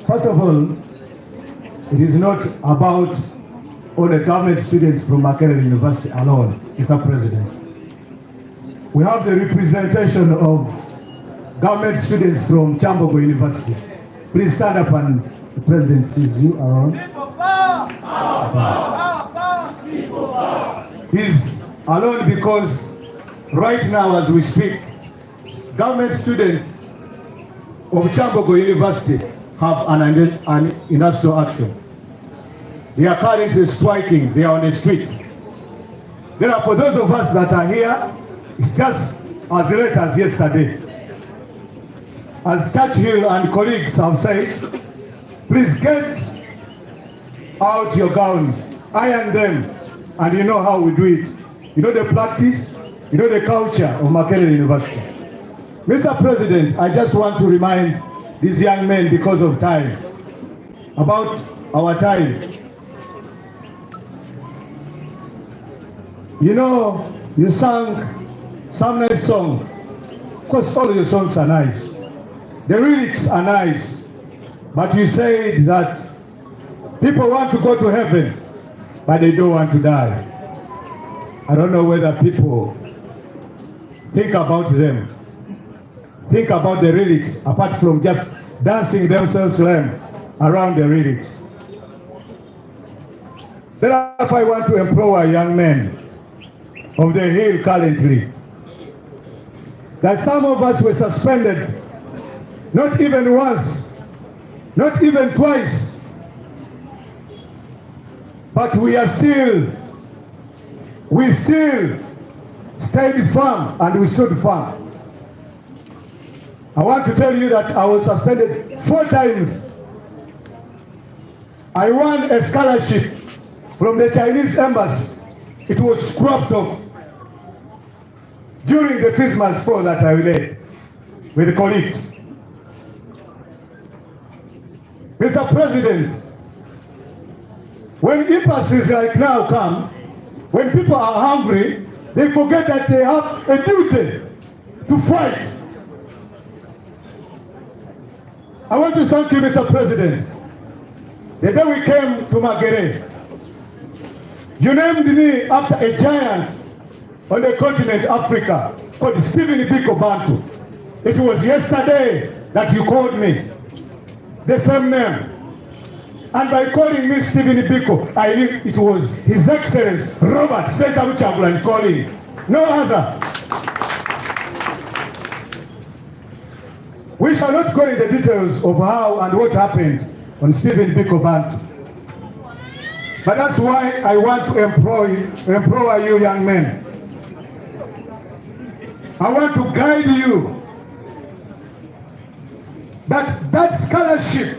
First of all, it is not about all the government students from Makerere University alone, Mr. President. We have the representation of government students from Chambogo University. Please stand up and the President sees you around. He's alone because right now as we speak, government students of Chambogo University have an industrial action. They are currently striking, they are on the streets. Therefore, those of us that are here, it's just as late as yesterday. As Churchill and colleagues have said, please get out your gowns, iron them, and you know how we do it. You know the practice, you know the culture of Makerere University. Mr. President, I just want to remind these young men, because of time, about our times. You know, you sang some nice song. Of course, all your songs are nice. The lyrics are nice. But you said that people want to go to heaven, but they don't want to die. I don't know whether people think about them. Think about the lyrics, apart from just dancing themselves around the lyrics. Therefore, I want to empower young men of the Hill currently, that some of us were suspended, not even once, not even twice, but we still stayed firm and we stood firm. I want to tell you that I was suspended 4 times. I won a scholarship from the Chinese embassy. It was scrapped off during the Christmas fall that I led with colleagues. Mr. President, when impasses like now come, when people are hungry, they forget that they have a duty to fight. I want to thank you, Mr. President. The day we came to Makerere, you named me after a giant on the continent Africa called Stephen Biko Bantu. It was yesterday that you called me the same name. And by calling me Stephen Biko, I knew it was His Excellency Robert Sentamu Kyagulanyi calling, no other. We shall not go into the details of how and what happened on Stephen Biko Bantu. But that's why I want to empower you young men. I want to guide you that scholarship,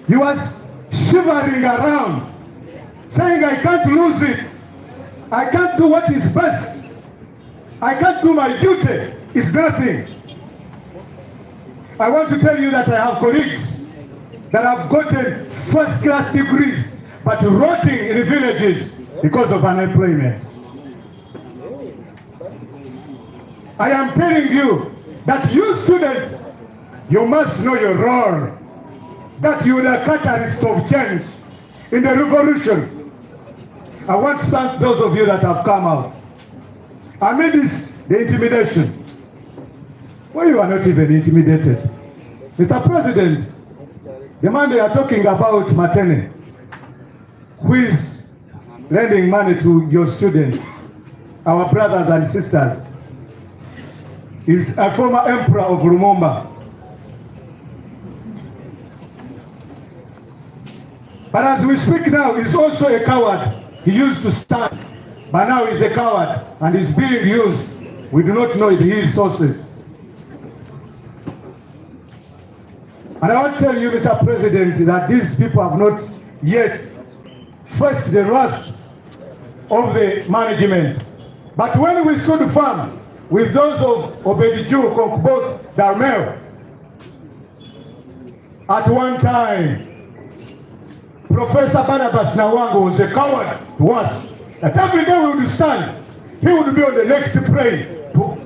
you are shivering around, saying I can't lose it. I can't do what is best. I can't do my duty. It's nothing. I want to tell you that I have colleagues that have gotten first-class degrees but rotting in the villages because of unemployment. I am telling you that you students, you must know your role, that you are the catalyst of change in the revolution. I want to thank those of you that have come out. Amidst the intimidation, well, you are not even intimidated. Mr. President, the man they are talking about, Matene, who is lending money to your students, our brothers and sisters, is a former emperor of Lumumba. But as we speak now, he's also a coward. He used to stand, but now he's a coward and he's being used. We do not know his sources. And I want to tell you, Mr. President, that these people have not yet faced the wrath of the management. But when we stood firm with those of Obediju, both Darmel, at one time, Professor Barnabas Nawango was a coward to us. That every day we would stand, he would be on the next plane to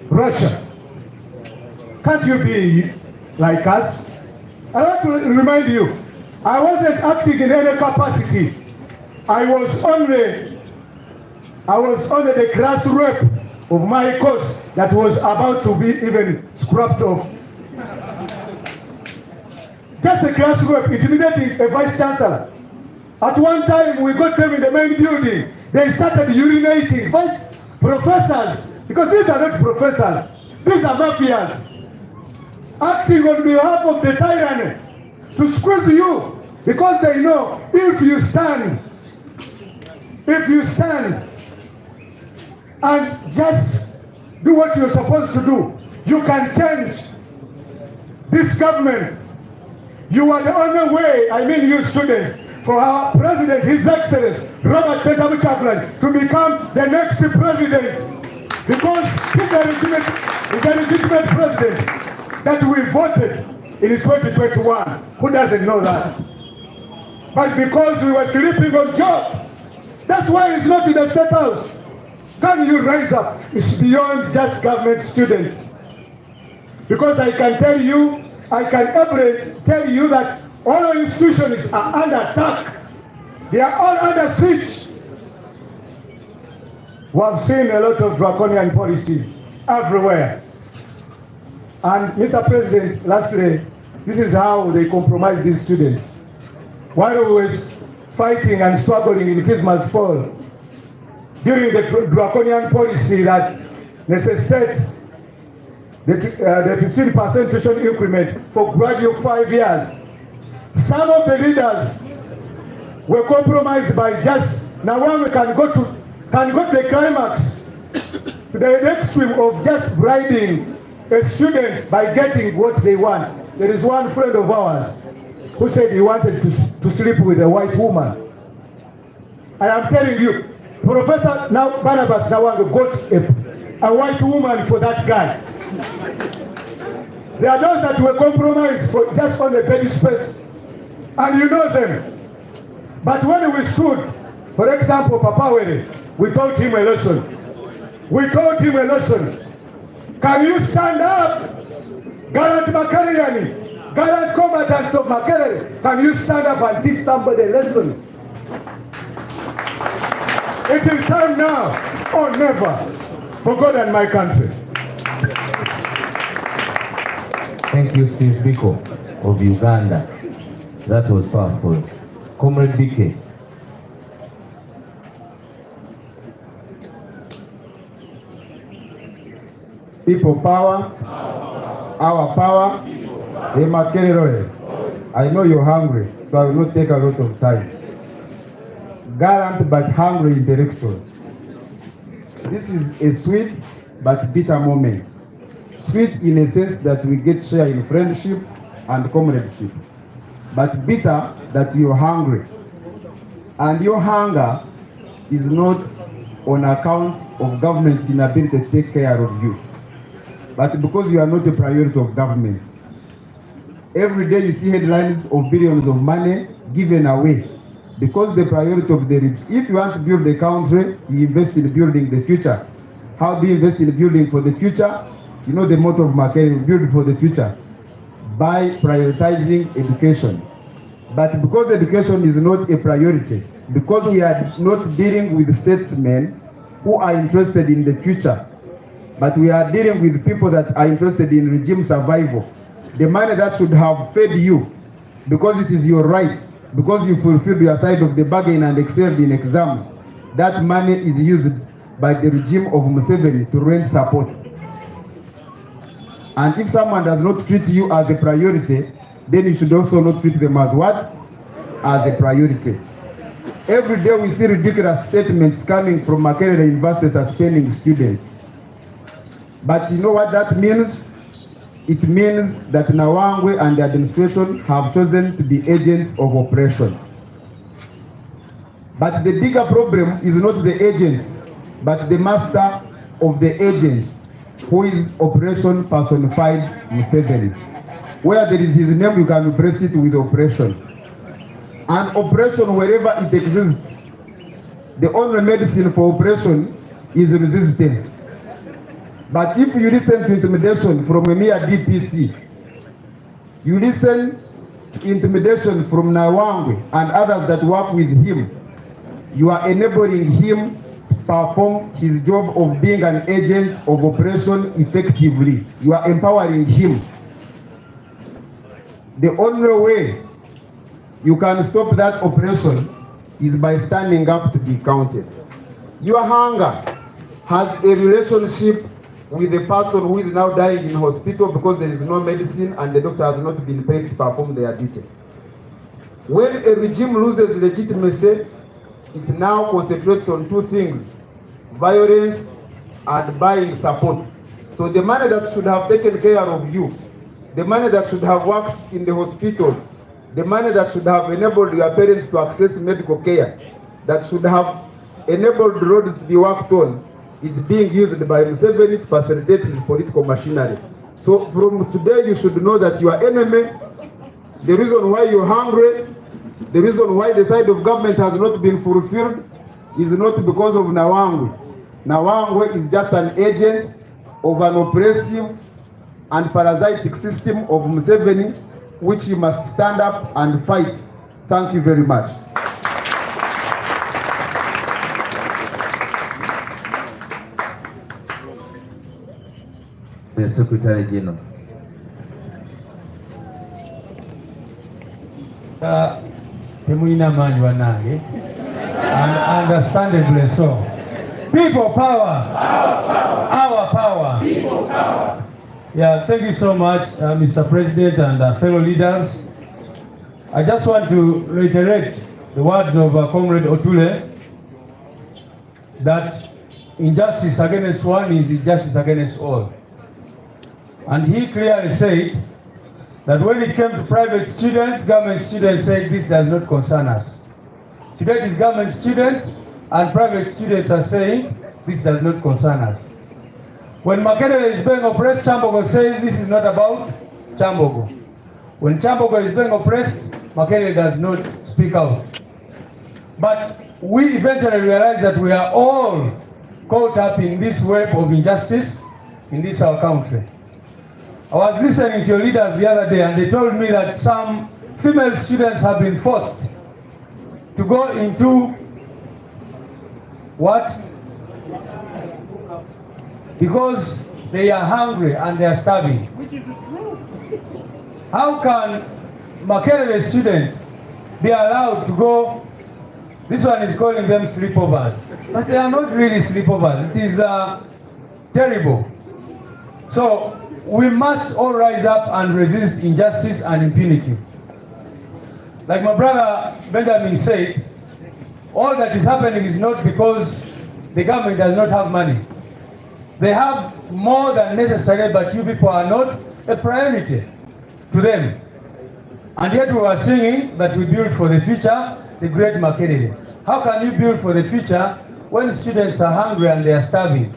Russia. Can't you be like us? I want to remind you, I wasn't acting in any capacity. I was only the grass rep of my course that was about to be even scrapped off. Just a grass rep intimidating a vice chancellor. At one time, we got them in the main building. They started urinating. Vice professors, because these are not professors, these are mafias, acting on behalf of the tyranny to squeeze you, because they know if you stand and just do what you're supposed to do, you can change this government. You are the only way, I mean you students, for our president, His Excellency, Robert Sentamu Chaplain, to become the next president. Because he's a legitimate president that we voted in 2021. Who doesn't know that? But because we were sleeping on job, that's why it's not in the State House. Can you rise up? It's beyond just government students. Because I can tell you that all institutions are under attack. They are all under siege. We have seen a lot of draconian policies everywhere. And Mr. President, lastly, this is how they compromise these students. While we were fighting and struggling in Christmas fall, during the draconian policy that necessitates the 15% tuition increment for graduate 5 years, some of the leaders were compromised by just, now one can go to the climax, to the extreme of just bribing a student by getting what they want. There is one friend of ours who said he wanted to sleep with a white woman. I am telling you, Professor now Barnabas Nawanga got a white woman for that guy. There are those that were compromised for just on the bed space, and you know them. But when we stood, for example, Papa Wele, we taught him a lesson. Can you stand up? Gallant Makerere, gallant combatants of Makerere, can you stand up and teach somebody a lesson? It is time now or never for God and my country. Thank you, Steve Biko of Uganda. That was powerful. Comrade BK. People power, our power, I know you're hungry, so I will not take a lot of time. Gallant but hungry intellectuals. This is a sweet but bitter moment. Sweet in a sense that we get share in friendship and comradeship, but bitter that you're hungry. And your hunger is not on account of government's inability to take care of you, but because you are not a priority of government. Every day you see headlines of billions of money given away because the priority of the rich. If you want to build the country, you invest in building the future. How do you invest in building for the future? You know the motto of Makerere, build for the future, by prioritizing education. But because education is not a priority, because we are not dealing with statesmen who are interested in the future, but we are dealing with people that are interested in regime survival, the money that should have fed you, because it is your right, because you fulfilled your side of the bargain and excelled in exams, that money is used by the regime of Museveni to rent support. And if someone does not treat you as a priority, then you should also not treat them as what? As a priority. Every day we see ridiculous statements coming from Makerere University suspending students. But you know what that means? It means that Nawangwe and the administration have chosen to be agents of oppression. But the bigger problem is not the agents, but the master of the agents, who is oppression personified Museveni. Where there is his name, you can replace it with oppression. And oppression, wherever it exists, the only medicine for oppression is resistance. But if you listen to intimidation from a mere DPC, you listen to intimidation from Nawangwe and others that work with him, you are enabling him to perform his job of being an agent of oppression effectively. You are empowering him. The only way you can stop that oppression is by standing up to be counted. Your hunger has a relationship with the person who is now dying in hospital because there is no medicine and the doctor has not been paid to perform their duty. When a regime loses legitimacy, it now concentrates on two things: violence and buying support. So the money that should have taken care of you, the money that should have worked in the hospitals, the money that should have enabled your parents to access medical care, that should have enabled roads to be worked on, is being used by Museveni to facilitate his political machinery. So from today you should know that your enemy, the reason why you're hungry, the reason why the side of government has not been fulfilled is not because of Nawangwe. Nawangwe is just an agent of an oppressive and parasitic system of Museveni, which you must stand up and fight. Thank you very much. The Secretary General. Temulina manyi wanange, and understandably so. People power, our power. People power. Yeah, thank you so much, Mr. President and fellow leaders. I just want to reiterate the words of Comrade Otule, that injustice against one is injustice against all. And he clearly said that when it came to private students, government students said this does not concern us. Today it is government students and private students are saying this does not concern us. When Makerere is being oppressed, Chambogo says this is not about Chambogo. When Chambogo is being oppressed, Makerere does not speak out. But we eventually realize that we are all caught up in this web of injustice in this our country. I was listening to your leaders the other day and they told me that some female students have been forced to go into what? Because they are hungry and they are starving. Which is true. How can Makerere students be allowed to go? This one is calling them sleepovers, but they are not really sleepovers. It is terrible. So we must all rise up and resist injustice and impunity. Like my brother Benjamin said, all that is happening is not because the government does not have money. They have more than necessary, but you people are not a priority to them. And yet we are singing that we build for the future, the great Makerere. How can you build for the future when students are hungry and they are starving?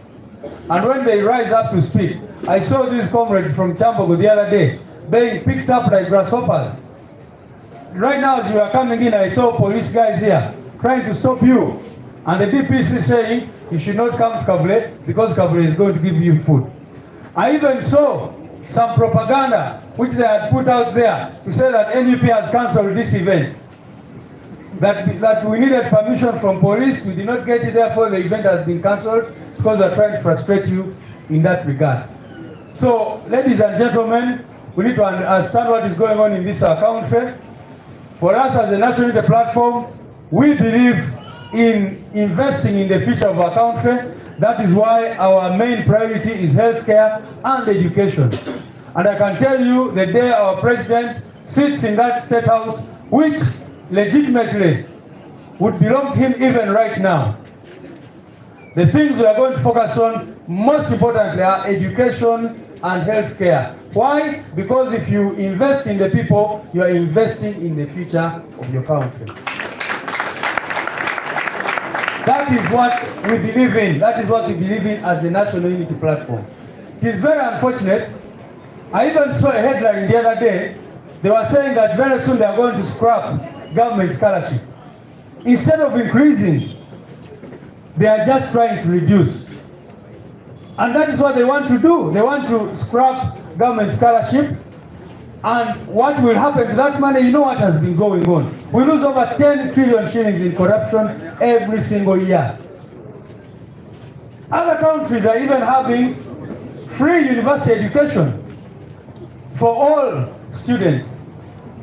And when they rise up to speak, I saw this comrade from Chambogo the other day being picked up like grasshoppers. Right now as you are coming in, I saw police guys here trying to stop you. And the DPC saying you should not come to Kabule because Kabule is going to give you food. I even saw some propaganda which they had put out there to say that NUP has cancelled this event. That we needed permission from police, we did not get it, therefore the event has been cancelled because they are trying to frustrate you in that regard. So, ladies and gentlemen, we need to understand what is going on in this country. For us as a National Unity Platform, we believe in investing in the future of our country. That is why our main priority is healthcare and education. And I can tell you the day our president sits in that state house, which legitimately would belong to him even right now, the things we are going to focus on most importantly are education and healthcare. Why? Because if you invest in the people, you are investing in the future of your country. That is what we believe in. That is what we believe in as the National Unity Platform. It is very unfortunate. I even saw a headline the other day. They were saying that very soon they are going to scrap government scholarship. Instead of increasing, they are just trying to reduce. And that is what they want to do. They want to scrap government scholarship And what will happen to that money? You know what has been going on. We lose over 10 trillion shillings in corruption every single year. Other countries are even having free university education for all students.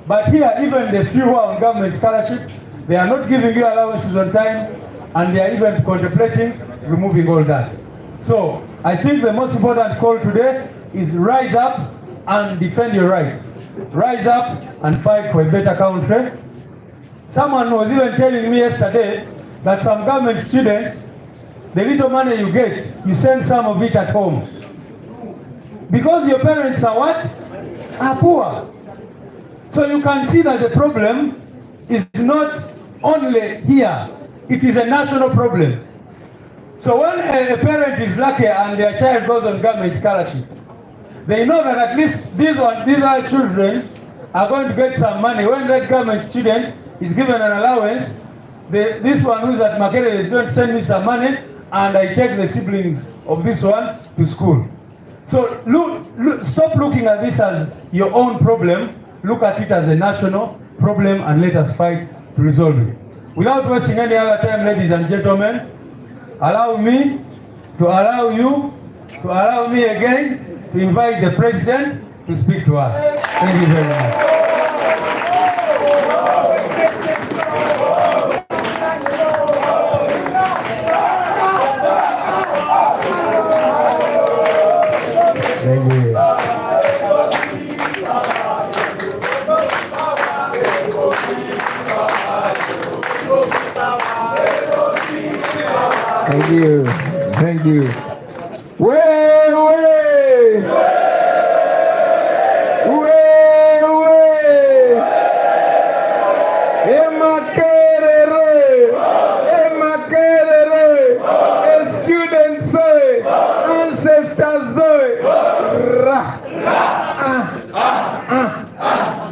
But here, even the few who are on government scholarship, they are not giving you allowances on time, and they are even contemplating removing all that. So I think the most important call today is rise up and defend your rights. Rise up and fight for a better country. Someone was even telling me yesterday that some government students, the little money you get, you send some of it at home. Because your parents are what? Are poor. So you can see that the problem is not only here, it is a national problem. So when a parent is lucky and their child goes on government scholarship, they know that at least these other children are going to get some money. When that government student is given an allowance, this one who is at Makerere is going to send me some money, and I take the siblings of this one to school. So stop looking at this as your own problem. Look at it as a national problem, and let us fight to resolve it. Without wasting any other time, ladies and gentlemen, allow me to allow you to allow me again to invite the President to speak to us. Thank you very much. Thank you. Thank you. Thank you. Way, way. Way, way. Emakerere. Emakerere. A student say. Ancestors say.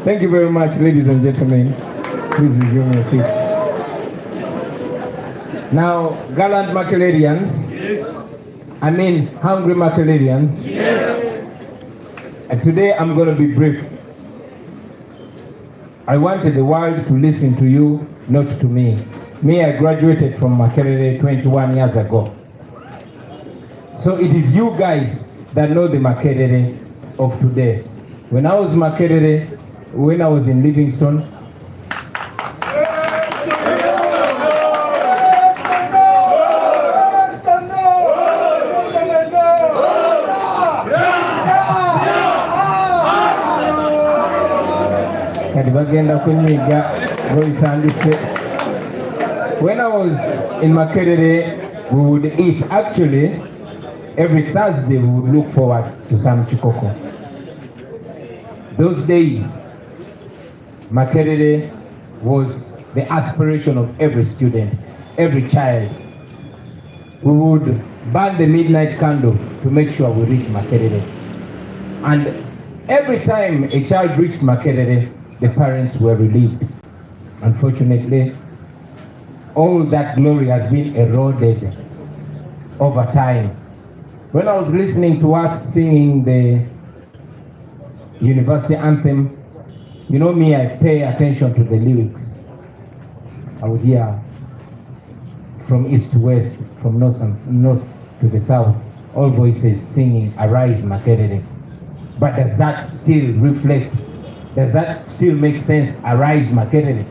Thank you very much, ladies and gentlemen. Please resume your seats. Now, gallant Makererians, yes. I mean hungry Makererians, yes. And today I'm going to be brief. I wanted the world to listen to you, not to me. Me, I graduated from Makerere 21 years ago. So it is you guys that know the Makerere of today. When I was Makerere, when I was in Livingstone, when I was in Makerere, we would eat. Actually, every Thursday we would look forward to some chikoko. Those days, Makerere was the aspiration of every student, every child. We would burn the midnight candle to make sure we reach Makerere. And every time a child reached Makerere, the parents were relieved. Unfortunately, all that glory has been eroded over time. When I was listening to us singing the university anthem, you know me, I pay attention to the lyrics. I would hear from east to west, from north to the south, all voices singing, "Arise, Makerere." But does that still reflect? Does that still make sense? Arise, Makerere.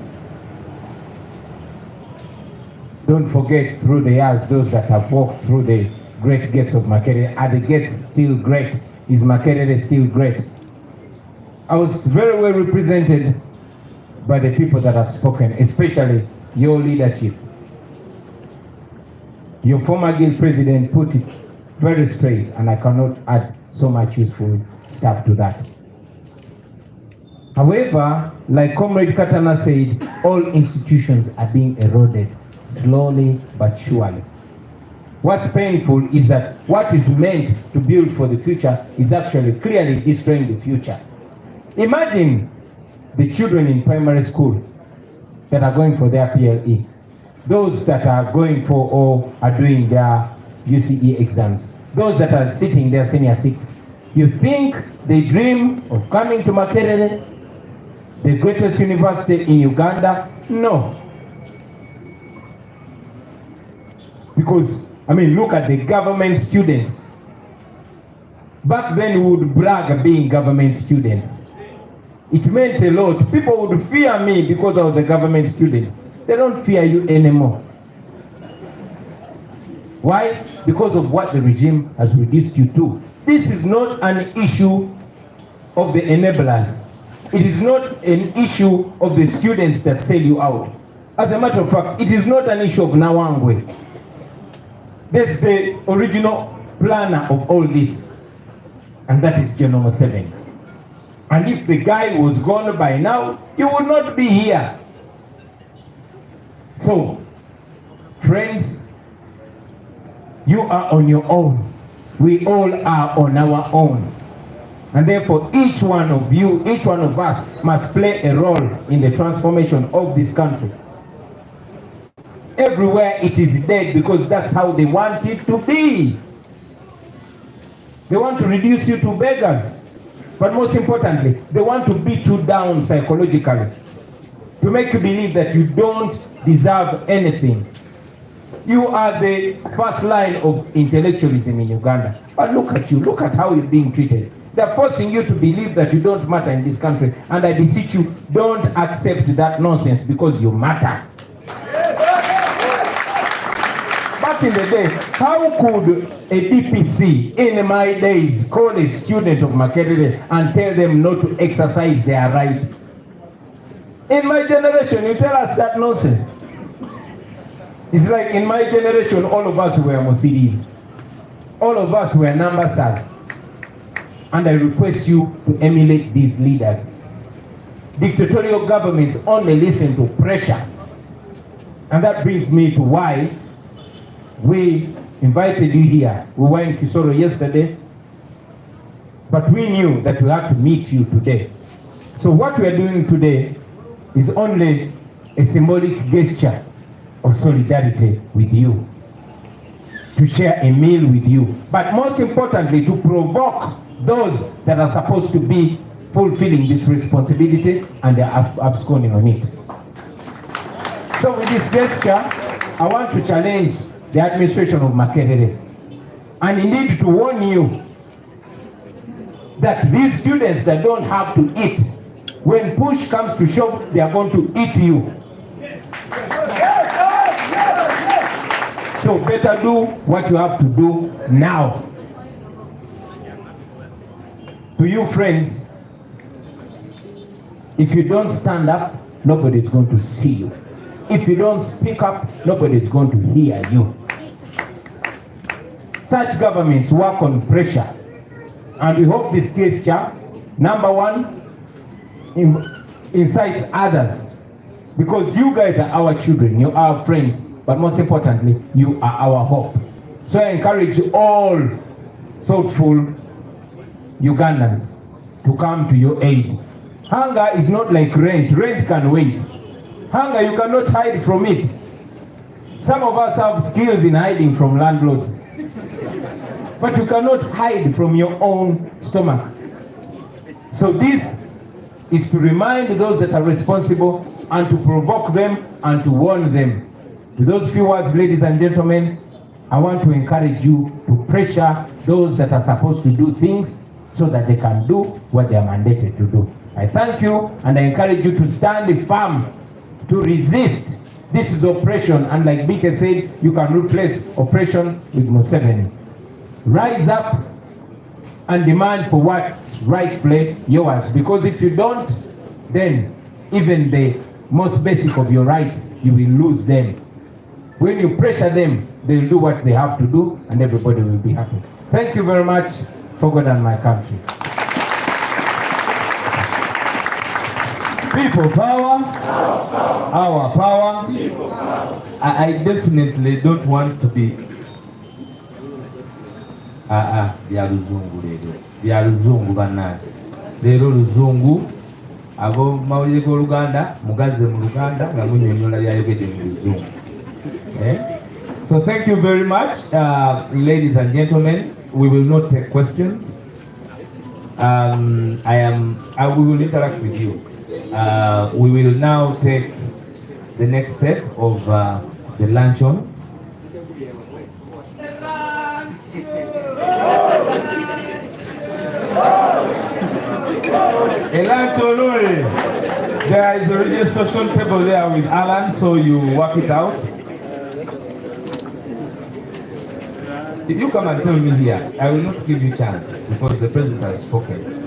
Don't forget, through the years, those that have walked through the great gates of Makerere. Are the gates still great? Is Makerere still great? I was very well represented by the people that have spoken, especially your leadership. Your former guild president put it very straight, and I cannot add so much useful stuff to that. However, like Comrade Katana said, all institutions are being eroded, slowly but surely. What's painful is that what is meant to build for the future is actually clearly destroying the future. Imagine the children in primary school that are going for their PLE, those that are going for or are doing their UCE exams, those that are sitting their senior 6. You think they dream of coming to Makerere, the greatest university in Uganda? No. Because, I mean, look at the government students. Back then we would brag at being government students. It meant a lot. People would fear me because I was a government student. They don't fear you anymore. Why? Because of what the regime has reduced you to. This is not an issue of the enablers. It is not an issue of the students that sell you out. As a matter of fact, it is not an issue of Nawangwe. That's the original planner of all this. And that is General Museveni. And if the guy was gone by now, he would not be here. So, friends, you are on your own. We all are on our own. And therefore, each one of you, each one of us must play a role in the transformation of this country. Everywhere it is dead because that's how they want it to be. They want to reduce you to beggars. But most importantly, they want to beat you down psychologically. To make you believe that you don't deserve anything. You are the first line of intellectualism in Uganda. But look at you, look at how you're being treated. They're forcing you to believe that you don't matter in this country. And I beseech you, don't accept that nonsense because you matter. Back in the day, how could a DPC in my days call a student of Makerere and tell them not to exercise their right? In my generation, you tell us that nonsense. It's like in my generation, all of us were Mosidis. All of us were Nambasas. And I request you to emulate these leaders. Dictatorial governments only listen to pressure. And that brings me to why we invited you here. We were in Kisoro yesterday, but we knew that we had to meet you today. So what we are doing today is only a symbolic gesture of solidarity with you, to share a meal with you, but most importantly, to provoke those that are supposed to be fulfilling this responsibility and they are absconding on it. So with this gesture, I want to challenge the administration of Makerere and indeed to warn you that these students that don't have to eat, when push comes to shove, they are going to eat you. So better do what you have to do now. To you friends, if you don't stand up, nobody is going to see you. If you don't speak up, nobody is going to hear you. Such governments work on pressure. And we hope this gesture, number one, incites others. Because you guys are our children, you are our friends, but most importantly, you are our hope. So I encourage all thoughtful Ugandans to come to your aid. Hunger is not like rent. Rent can wait. Hunger, you cannot hide from it. Some of us have skills in hiding from landlords. But you cannot hide from your own stomach. So this is to remind those that are responsible and to provoke them and to warn them. With those few words, ladies and gentlemen, I want to encourage you to pressure those that are supposed to do things so that they can do what they are mandated to do. I thank you and I encourage you to stand firm, to resist. This is oppression, and like Bike said, you can replace oppression with Museveni. Rise up and demand for what's rightfully yours, because if you don't, then even the most basic of your rights, you will lose them. When you pressure them, they'll do what they have to do and everybody will be happy. Thank you very much for God and my country. People power, our power. I definitely don't want to be bya luzungu leero, bya luzungu bannange. Leero luzungu, abo mawulire g'Oluganda, mugazze mu Luganda nga munnyonnyola byayogedde mu luzungu. So thank you very much, ladies and gentlemen. We will not take questions. we will interact with you. We will now take the next step of the luncheon. There is a registration table there with Alan, so you work it out. If you come and tell me here, I will not give you chance because the president has spoken.